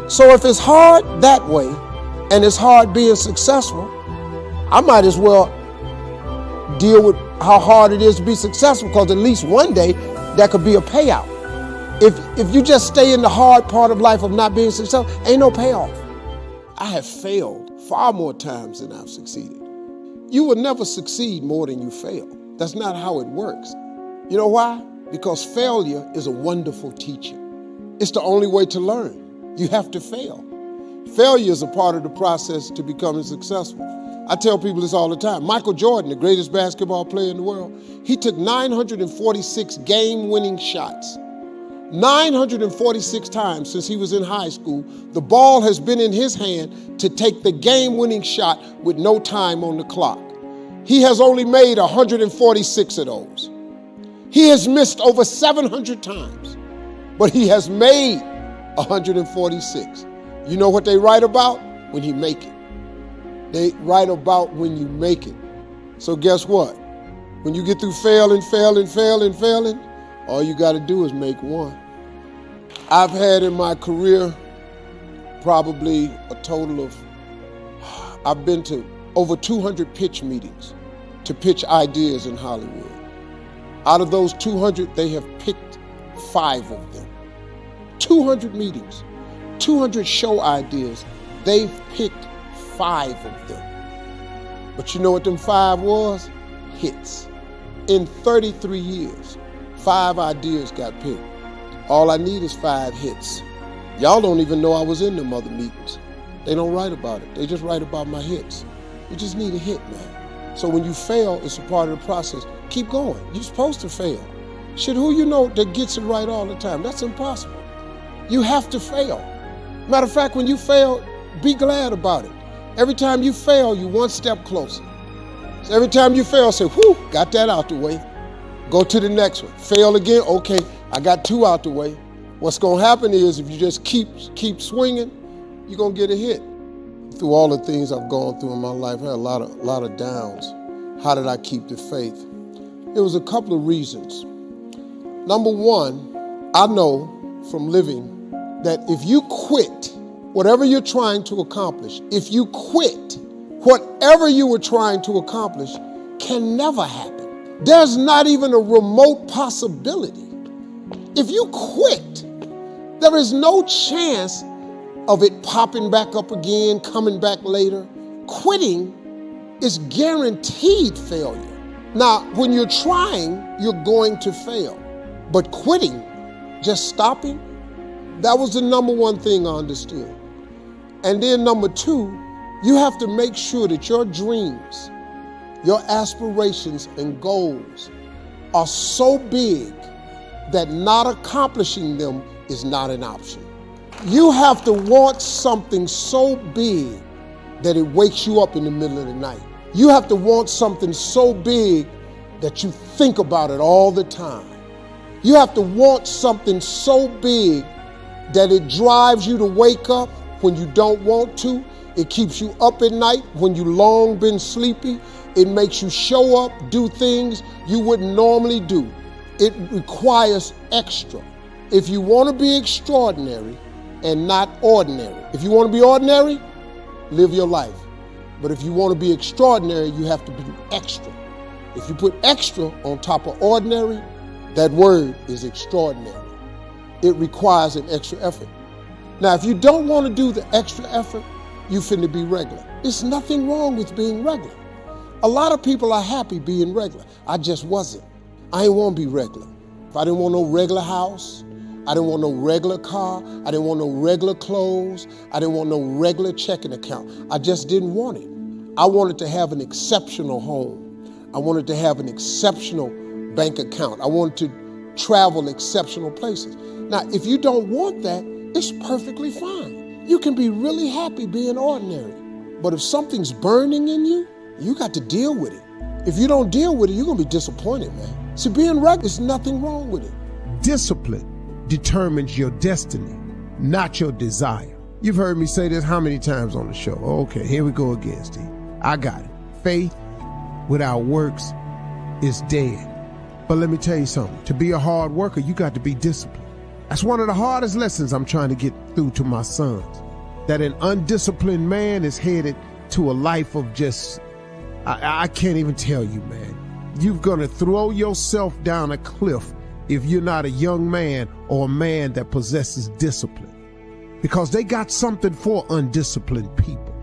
So if it's hard that way, and it's hard being successful, I might as well deal with how hard it is to be successful, because at least one day that could be a payout. If you just stay in the hard part of life of not being successful, ain't no payoff. I have failed far more times than I've succeeded. You will never succeed more than you fail. That's not how it works. You know why? Because failure is a wonderful teacher. It's the only way to learn. You have to fail. Failure is a part of the process to becoming successful. I tell people this all the time. Michael Jordan, the greatest basketball player in the world, he took 946 game-winning shots. 946 times since he was in high school, the ball has been in his hand to take the game-winning shot with no time on the clock. He has only made 146 of those. He has missed over 700 times, but he has made 146. You know what they write about? When you make it. They write about when you make it. So guess what? When you get through failing, all you got to do is make one. I've had in my career probably a total of, I've been to over 200 pitch meetings to pitch ideas in Hollywood. Out of those 200, they have picked 5 of them. 200 meetings, 200 show ideas, they've picked 5 of them. But you know what them 5 was? Hits. In 33 years, 5 ideas got picked. All I need is 5 hits. Y'all don't even know I was in them other meetings. They don't write about it. They just write about my hits. You just need a hit, man. So when you fail, it's a part of the process. Keep going. You're supposed to fail. Shit, who you know that gets it right all the time? That's impossible. You have to fail. Matter of fact, when you fail, be glad about it. Every time you fail, you're one step closer. So every time you fail, say, whew, got that out the way. Go to the next one. Fail again, okay, I got 2 out the way. What's gonna happen is if you just keep swinging, you're gonna get a hit. Through all the things I've gone through in my life, I had a lot of downs. How did I keep the faith? It was a couple of reasons. Number one, I know from living that if you quit whatever you're trying to accomplish, if you quit, whatever you were trying to accomplish can never happen. There's not even a remote possibility. If you quit, there is no chance of it popping back up again, coming back later. Quitting is guaranteed failure. Now, when you're trying, you're going to fail. But quitting, just stopping, that was the number one thing I understood. And then number 2, you have to make sure that your dreams, your aspirations and goals are so big that not accomplishing them is not an option. You have to want something so big that it wakes you up in the middle of the night. You have to want something so big that you think about it all the time. You have to want something so big that it drives you to wake up when you don't want to. It keeps you up at night when you long been sleepy. It makes you show up, do things you wouldn't normally do. It requires extra. If you want to be extraordinary and not ordinary, if you want to be ordinary, live your life. But if you want to be extraordinary, you have to be extra. If you put extra on top of ordinary, that word is extraordinary. It requires an extra effort. Now, if you don't want to do the extra effort, you finna be regular. There's nothing wrong with being regular. A lot of people are happy being regular. I just wasn't. I didn't want to be regular. If I didn't want no regular house, I didn't want no regular car, I didn't want no regular clothes, I didn't want no regular checking account. I just didn't want it. I wanted to have an exceptional home. I wanted to have an exceptional bank account. I wanted to travel exceptional places. Now, if you don't want that, it's perfectly fine. You can be really happy being ordinary. But if something's burning in you, you got to deal with it. If you don't deal with it, you're gonna be disappointed, man. See, being regular, there's nothing wrong with it. Discipline determines your destiny, not your desire. You've heard me say this how many times on the show? Okay, here we go again, Steve. I got it. Faith without works is dead. But let me tell you something. To be a hard worker, you got to be disciplined. That's one of the hardest lessons I'm trying to get through to my sons, that an undisciplined man is headed to a life of just, I can't even tell you, man. You're going to throw yourself down a cliff if you're not a young man or a man that possesses discipline, because they got something for undisciplined people.